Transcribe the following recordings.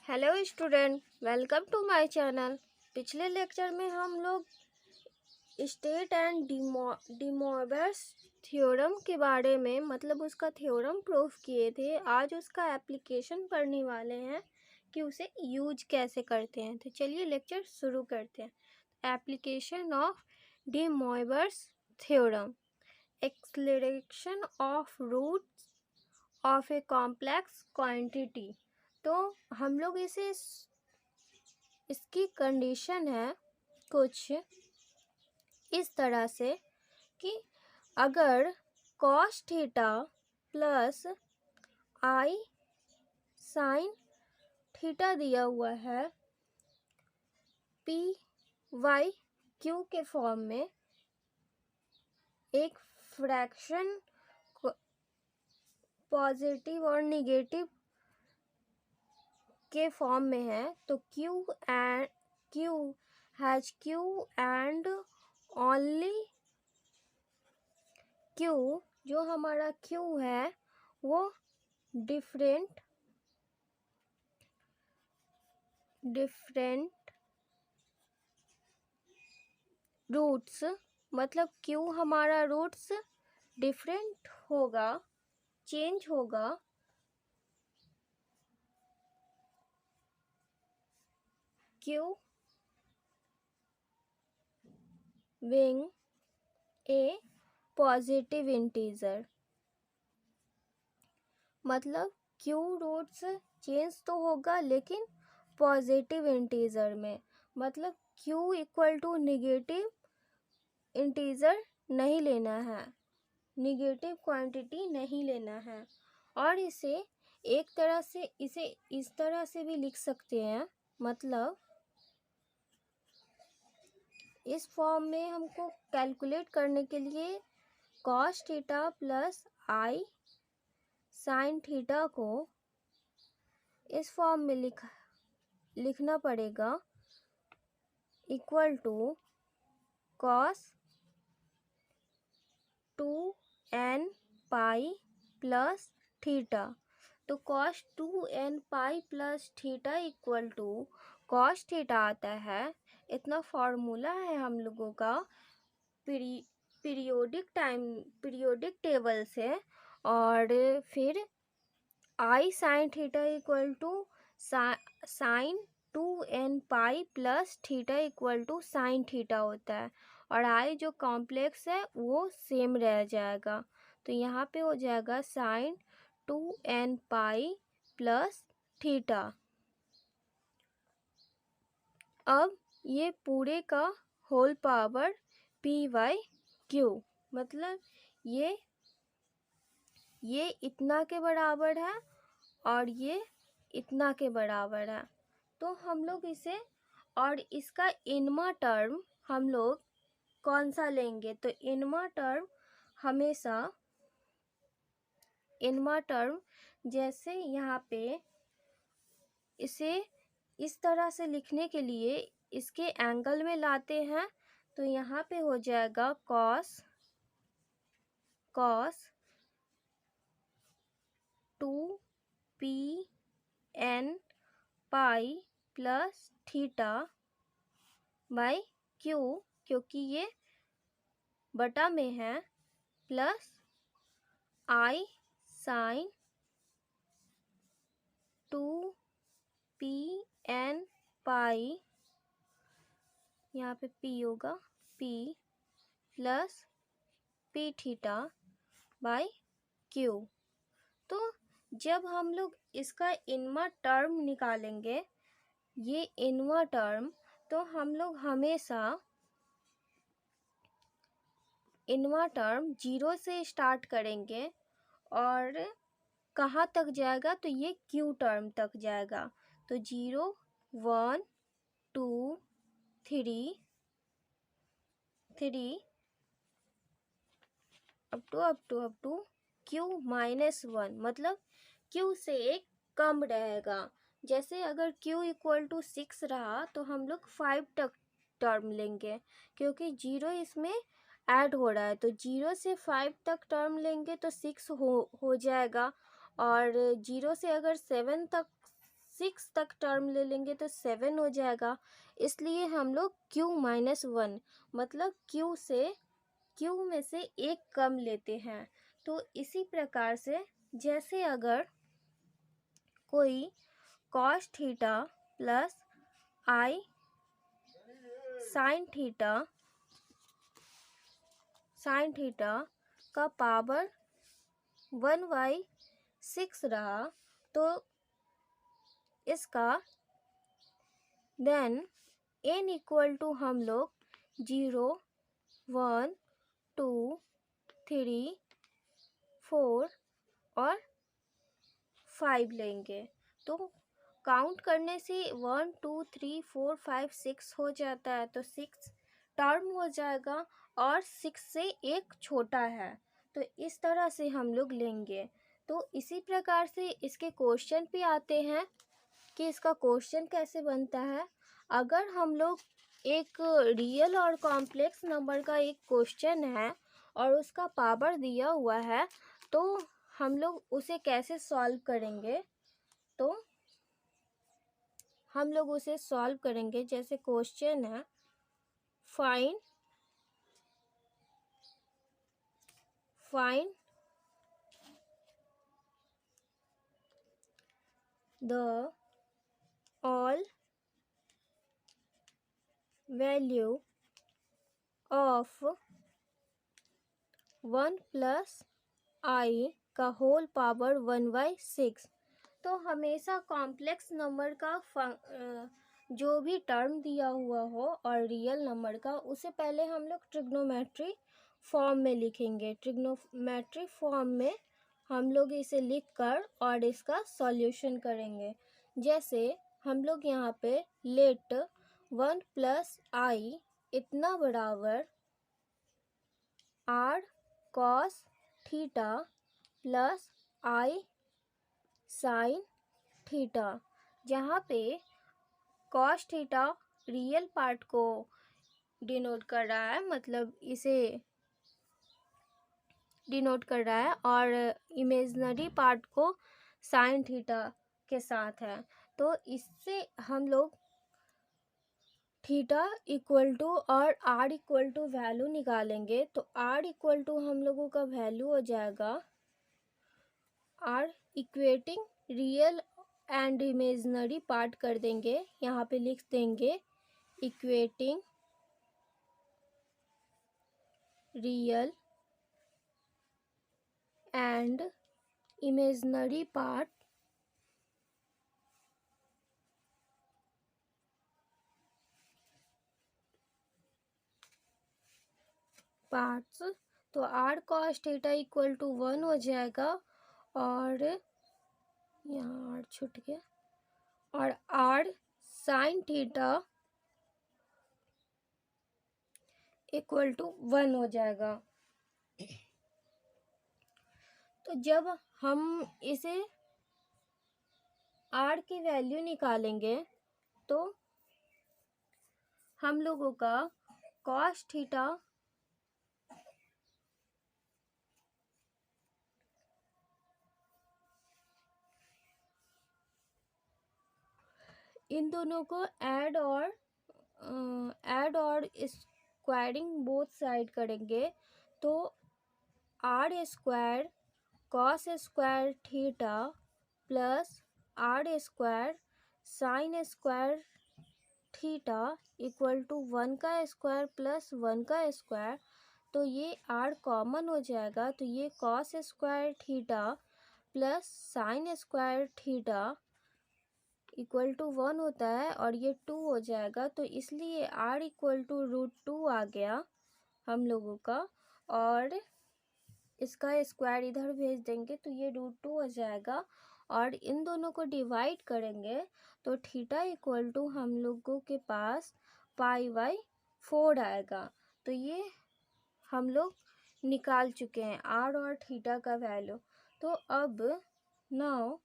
Hello student, welcome to my channel. पिछले lecture में हम लोग स्टेट एंड डिमोवर्स थ्योरम के बारे में मतलब उसका थ्योरम प्रूफ किए थे। आज उसका एप्लीकेशन पढ़ने वाले हैं कि उसे यूज कैसे करते हैं। तो चलिए लेक्चर शुरू करते हैं। Application of De Moivre's theorem, acceleration of roots of a complex quantity. तो हम लोग इसकी कंडीशन है कुछ इस तरह से कि अगर cos theta plus i sine theta दिया हुआ है पी वाई क्यू के फॉर्म में, एक फ्रैक्शन पॉजिटिव और निगेटिव के फॉर्म में है, तो Q एंड ओनली Q, जो हमारा Q है वो डिफरेंट रूट्स, मतलब Q हमारा रूट्स डिफरेंट होगा, चेंज होगा Q being a positive integer. मतलब Q रूट्स चेंज तो होगा लेकिन पॉजिटिव इंटीजर में, मतलब Q equal to negative integer नहीं लेना है, निगेटिव क्वांटिटी नहीं लेना है। और इसे एक तरह से इसे इस तरह से भी लिख सकते हैं, मतलब इस फॉर्म में हमको कैलकुलेट करने के लिए cos theta plus i sine theta को इस फॉर्म में लिखना पड़ेगा, equal to cos 2n pi plus theta. तो cos 2n pi plus theta equal to cos theta आता है। इतना फॉर्मूला है हम लोगों का पीरियोडिक टेबल से। और फिर i sine theta equal to sine 2n pi plus theta equal to sine theta होता है, और आई जो कॉम्प्लेक्स है वो सेम रह जाएगा। तो यहाँ पे हो जाएगा sign 2n pi plus theta. अब ये पूरे का whole power P Y Q, मतलब ये इतना के बराबर है और ये इतना के बराबर है। तो हम लोग इसे, और इसका इनमा टर्म हम लोग कौन सा लेंगे, तो इनमा टर्म जैसे यहाँ पे इसे इस तरह से लिखने के लिए इसके एंगल में लाते हैं, तो यहाँ पे हो जाएगा cos 2pn pi plus theta by Q, क्योंकि ये बटा में है, प्लस आई साइन 2pn पाई, यहाँ पे p होगा, p plus p theta by Q. तो जब हम लोग इसका इनमा टर्म निकालेंगे, ये इनमा टर्म, तो हम लोग हमेशा इनमा टर्म 0 से स्टार्ट करेंगे और कहाँ तक जाएगा, तो ये क्यू टर्म तक जाएगा। तो 0 1 2 3 अप टू क्यू -1, मतलब क्यू से एक कम रहेगा। जैसे अगर क्यू इक्वल टू 6 रहा तो हम लोग 5 तक टर्म लेंगे, क्योंकि 0 इसमें ऐड हो रहा है। तो 0 से 5 तक टर्म लेंगे तो 6 हो जाएगा। और 0 से अगर 7 तक 6 तक टर्म ले लेंगे तो 7 हो जाएगा, इसलिए हम लोग q-1 मतलब q में से एक कम लेते हैं। तो इसी प्रकार से जैसे अगर कोई cos theta plus i sin theta का पावर 1/6 रहा, तो इसका देन n इक्वल टू हम लोग 0 1 2 3 4 और 5 लेंगे। तो काउंट करने से 1 2 3 4 5 6 हो जाता है, तो 6 टर्म हो जाएगा और 6 से एक छोटा है, तो इस तरह से हम लोग लेंगे। तो इसी प्रकार से इसके क्वेश्चन पे आते हैं कि इसका क्वेश्चन कैसे बनता है। अगर हम लोग एक रियल और कॉम्प्लेक्स नंबर का एक क्वेश्चन है और उसका पावर दिया हुआ है, तो हम लोग उसे कैसे सॉल्व करेंगे। तो हम लोग उसे सॉल्व करेंगे, जैसे क्वेश्चन है find the all value of 1 plus i का होल पावर 1/6। तो हमेशा कॉम्प्लेक्स नंबर का जो भी टर्म दिया हुआ हो और रियल नंबर का, उसे पहले हम लोग ट्रिग्नोमेट्री फॉर्म में लिखेंगे। ट्रिग्नोमेट्री फॉर्म में हम लोग इसे लिखकर और इसका सॉल्यूशन करेंगे। जैसे हम लोग यहाँ पे लेट 1 प्लस i इतना बराबर r cos theta plus i sin theta, जहाँ पे cos थीटा रियल पार्ट को डिनोट कर रहा है, मतलब इसे डिनोट कर रहा है, और इमेजिनरी पार्ट को sin थीटा के साथ है। तो इससे हम लोग थीटा इक्वल टू और r इक्वल टू वैल्यू निकालेंगे। तो r इक्वल टू हम लोगों का वैल्यू हो जाएगा, r equating real and imaginary part कर देंगे, यहाँ पे लिख देंगे equating real and imaginary parts. तो r cos theta equal to 1 हो जाएगा, और यहाँ r छूट गया, और r sin theta equal to 1 हो जाएगा। तो जब हम इसे r की वैल्यू निकालेंगे, तो हम लोगों का cos थीटा इन दोनों को ऐड और स्क्वायरिंग बोथ साइड करेंगे, तो r square cos square theta plus r square sine square theta equal to 1 का स्क्वायर प्लस 1 का स्क्वायर। तो ये r कॉमन हो जाएगा, तो ये cos square theta plus sine square theta equal to 1 होता है, और ये 2 हो जाएगा। तो इसलिए r इक्वल टू √2 आ गया हम लोगों का, और इसका स्क्वायर इधर भेज देंगे तो ये √2 हो जाएगा, और इन दोनों को डिवाइड करेंगे तो थीटा इक्वल टू हम लोगों के पास π/4 आएगा। तो ये हम लोग निकाल चुके हैं r और थीटा का वैल्यू। तो अब now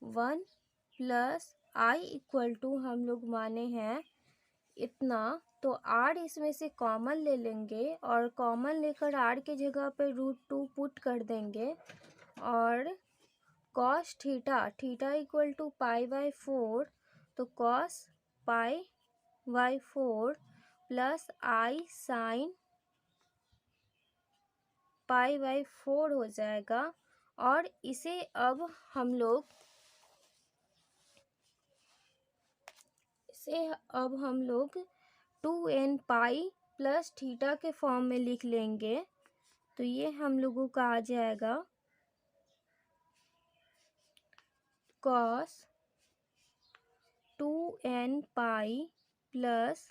1 plus i equal to हम लोग माने हैं इतना, तो r इसमें से कॉमन ले लेंगे, और कॉमन लेकर r की जगह पे √2 पुट कर देंगे, और cos theta, theta equal to pi by 4, तो cos pi by 4 plus i sine pi by 4 हो जाएगा। और इसे अब हम लोग two N pi plus theta के फॉर्म में लिख लेंगे। तो ये हम लोगों का आ जाएगा cos 2n pi plus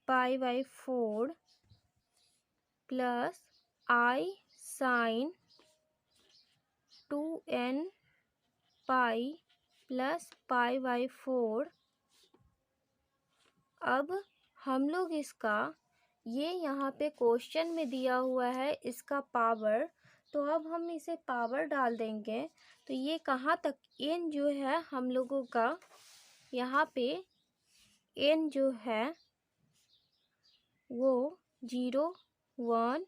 pi by 4 plus i sine 2n pi plus pi by 4। अब हम लोग इसका, ये यहाँ पे क्वेश्चन में दिया हुआ है इसका पावर, तो अब हम इसे पावर डाल देंगे। तो ये कहाँ तक n जो है हम लोगों का, यहाँ पे n जो है वो 0 1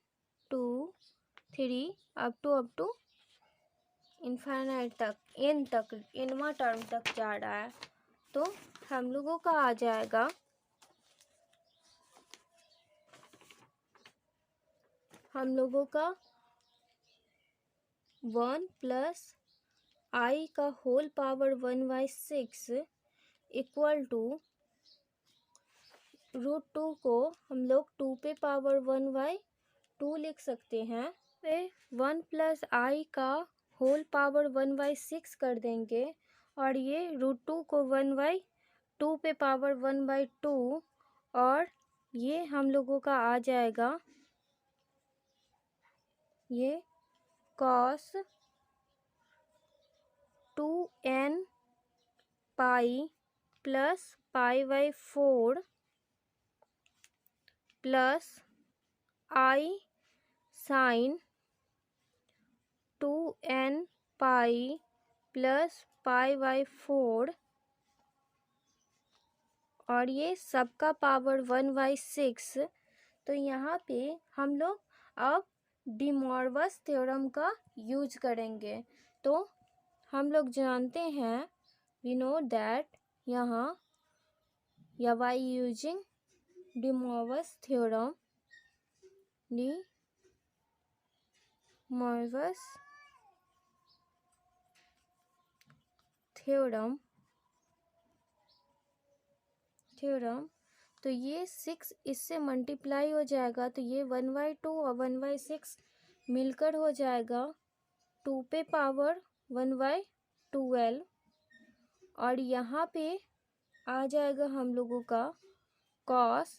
2 3 अप टू इनफाइनाइट तक, n तक, nवां टर्म तक जा रहा है। तो हम लोगों का आ जाएगा हम लोगों का 1 प्लस आई का होल पावर 1/6 इक्वल टू √2 को हम लोग 2 पे पावर 1/2 लिख सकते हैं। पे 1 प्लस आई का होल पावर 1/6 कर देंगे और ये √2 को 1/2 पे पावर 1/2, और ये हम लोगों का आ जाएगा ये cos 2n pi plus pi by 4 plus i sine 2n pi plus pi by 4, और ये सबका पावर 1/6। तो यहाँ पे हम लोग अब डी मॉर्गन्स थ्योरम का यूज करेंगे। तो हम लोग जानते हैं, वी नो दैट, यहाँ या by using D Morgan's theorem, D Morgan's theorem, तो ये 6 इससे मल्टीप्लाई हो जाएगा, तो ये 1/2 और 1/6 मिलकर हो जाएगा 2 पे पावर 1/12, और यहाँ पे आ जाएगा हम लोगों का cos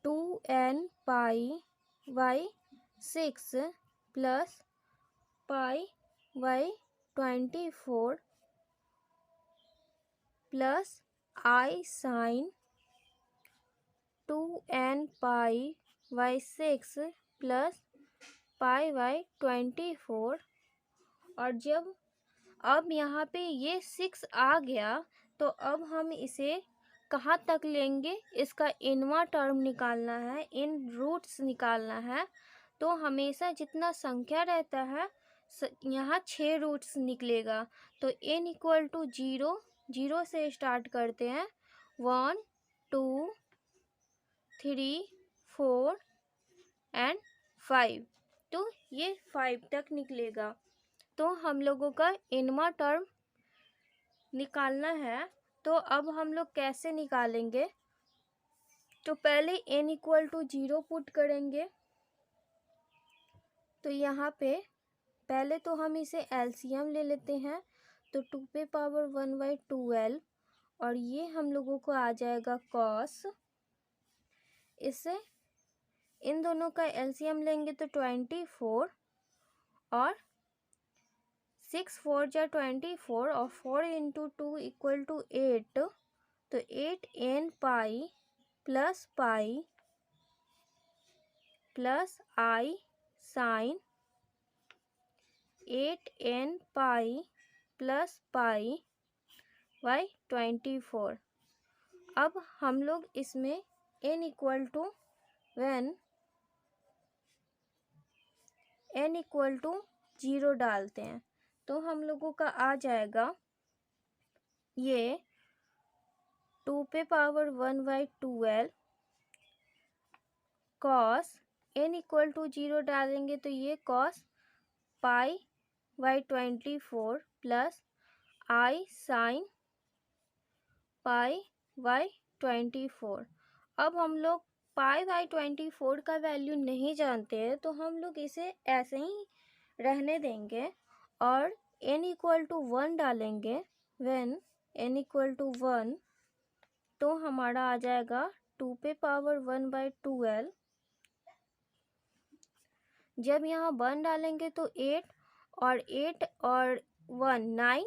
2n pi by 6 plus pi by 24 plus i sine 2n pi by 6 plus pi by 24। और जब अब यहाँ पे ये 6 आ गया, तो अब हम इसे कहाँ तक लेंगे, इसका इनवा टर्म निकालना है, इन रूट्स निकालना है। तो हमेशा जितना संख्या रहता है यहाँ 6 रूट्स निकलेगा। तो n इक्वल टू 0 से स्टार्ट करते हैं, 1 2 3 4 एंड 5, तो ये 5 तक निकलेगा। तो हम लोगों का इनवा टर्म निकालना है। तो अब हम लोग कैसे निकालेंगे, तो पहले n इक्वल टू 0 पुट करेंगे। तो यहाँ पे पहले तो हम इसे एलसीएम ले लेते हैं, तो 2 पे पावर 1/12, और ये हम लोगों को आ जाएगा कॉस, इससे इन दोनों का एलसीएम लेंगे तो 24, और 6 4 जा 24, और 4 इंटू 2 इक्वल टू 8, तो 8n pi plus pi plus i sine 8n pi plus pi by 24। अब हम लोग इसमें n equal to when n equal to 0 डालते हैं तो हम लोगों का आ जाएगा ये 2^1/12 cos n इक्वल टू 0 डालेंगे तो ये cos π/24 प्लस I sin π/24। अब हम लोग π/24 का वैल्यू नहीं जानते हैं तो हम लोग इसे ऐसे ही रहने देंगे और n इक्वल टू 1 डालेंगे। व्हेन n इक्वल टू 1 तो हमारा आ जाएगा 2^1/12। जब यहाँ 1 डालेंगे तो 8 और 1 9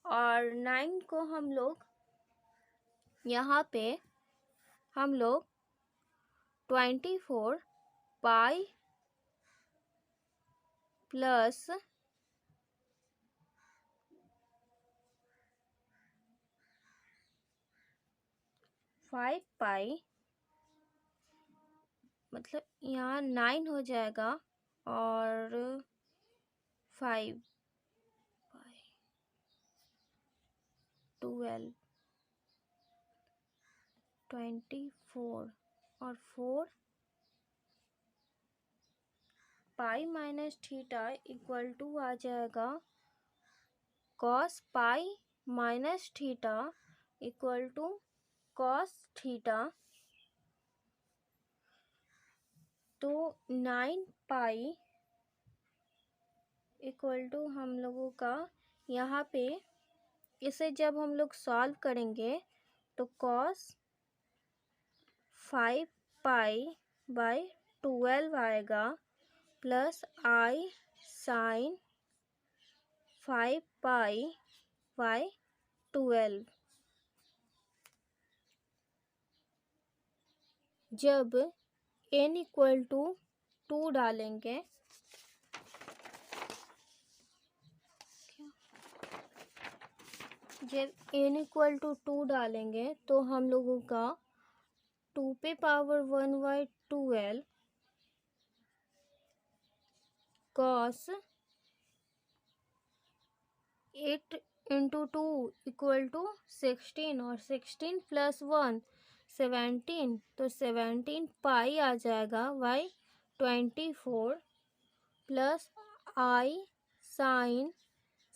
और 9 को हम लोग यहाँ पे हम लोग 24 पाई प्लस 5 पाई मतलब यहाँ 9 हो जाएगा और 5 पाई 12 24 और 4 pi minus theta equal to आ जाएगा cos pi minus theta equal to cos theta. तो 9 पाई इक्वल टू हम लोगों का यहाँ पे इसे जब हम लोग सॉल्व करेंगे तो cos 5 पाई/12 आएगा प्लस I sin 5 पाई/12। जब n इक्वल टू 2 डालेंगे तो हम लोगों का 2^1/12 cos 8 into 2 इक्वल टू 16 और 16 प्लस 1 17 तो 17 पाई आ जाएगा/24 प्लस I sin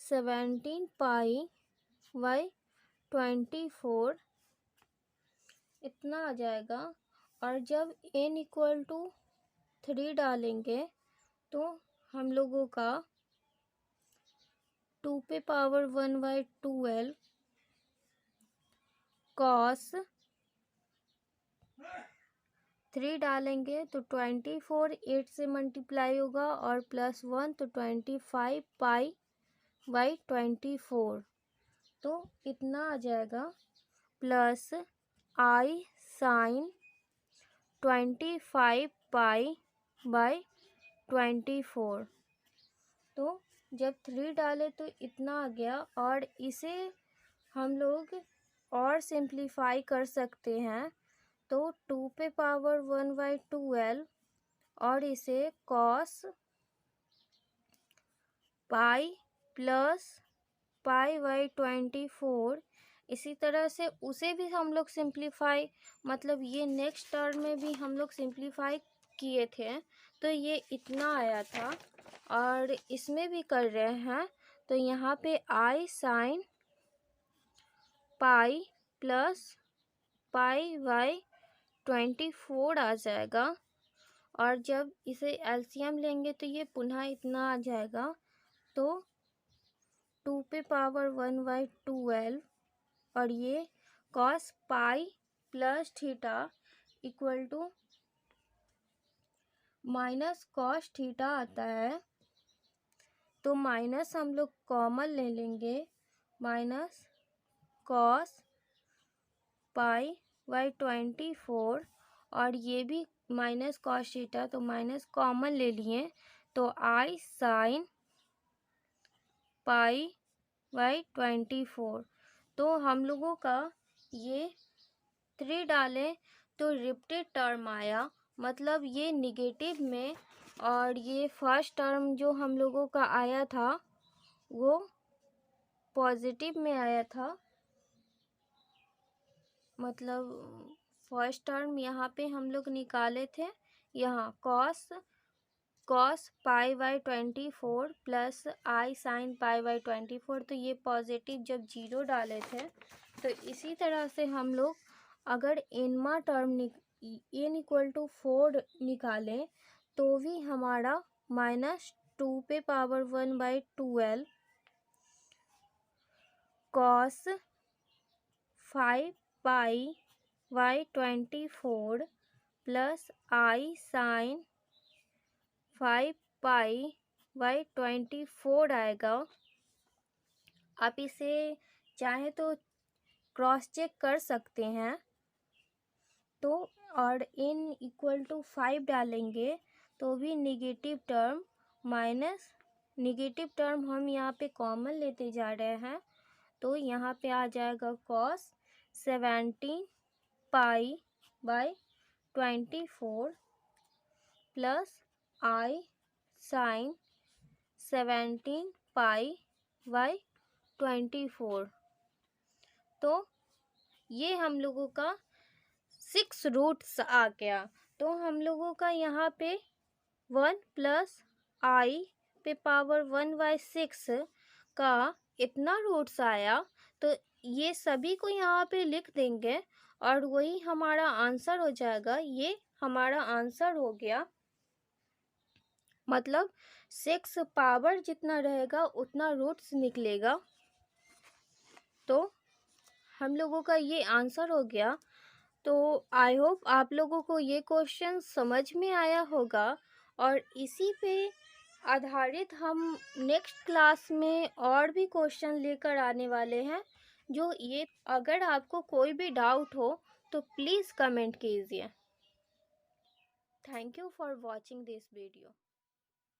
17 पाई/24 इतना आ जाएगा। और जब n इक्वल टू 3 डालेंगे तो हम लोगों का 2^1/12 cos 3 डालेंगे तो 24 8 से मल्टीप्लाई होगा और प्लस 1 तो 25 पाई/24 तो इतना आ जाएगा प्लस I sin 25 पाई/24। तो जब 3 डाले तो इतना आ गया और इसे हम लोग और सिंप्लीफाई कर सकते हैं तो 2^1/12 और इसे cos पाई प्लस पाई/24 इसी तरह से उसे भी हम लोग सिंप्लीफाई मतलब ये नेक्स्ट टर्म में भी हम लोग सिंप्लीफाई किए थे तो ये इतना आया था और इसमें भी कर रहे हैं तो यहाँ पे I sin पाई प्लस पाई/24 आ जाएगा और जब इसे एलसीएम लेंगे तो ये पुनः इतना आ जाएगा तो 2^1/12 और ये cos pi plus theta equal to minus cos theta आता है तो माइनस हम लोग कॉमन ले लेंगे माइनस cos पाई/24 और ये भी माइनस cos थीटा तो माइनस कॉमन ले लिए तो I sin पाई/24। तो हम लोगों का ये 3 डालें तो रिपीटेड टर्म आया मतलब ये निगेटिव में और ये फर्स्ट टर्म जो हम लोगों का आया था वो पॉजिटिव में आया था, मतलब फर्स्ट टर्म यहाँ पे हम लोग निकाले थे, यहाँ cos pi by 24 plus i sine pi by 24, तो ये पॉजिटिव जब 0 डाले थे। तो इसी तरह से हम लोग अगर इनमा टर्म n इक्वल टू 4 निकालें तो भी हमारा -2 पे power 1/12 cos 5 pi by 24 plus i sine 5 pi by 24 आएगा। आप इसे चाहे तो क्रॉस चेक कर सकते हैं। तो और n इक्वल टू 5 डालेंगे तो भी negative term minus negative term हम यहाँ पे कॉमन लेते जा रहे हैं, तो यहाँ पे आ जाएगा cos 17 pi by 24 plus i sine 17 pi by 24। तो ये हम लोगों का 6 रूट्स आ गया। तो हम लोगों का यहाँ पे 1 प्लस आई पे पावर 1/6 का इतना रूट्स आया, तो ये सभी को यहाँ पे लिख देंगे और वही हमारा आंसर हो जाएगा। ये हमारा आंसर हो गया, मतलब 6 पावर जितना रहेगा उतना रूट्स निकलेगा। तो हम लोगों का ये आंसर हो गया। तो आई होप आप लोगों को ये क्वेश्चन समझ में आया होगा, और इसी पे आधारित हम नेक्स्ट क्लास में और भी क्वेश्चन लेकर आने वाले हैं। जो ये अगर आपको कोई भी डाउट हो तो प्लीज़ कमेंट कीजिए। Thank you for watching this video.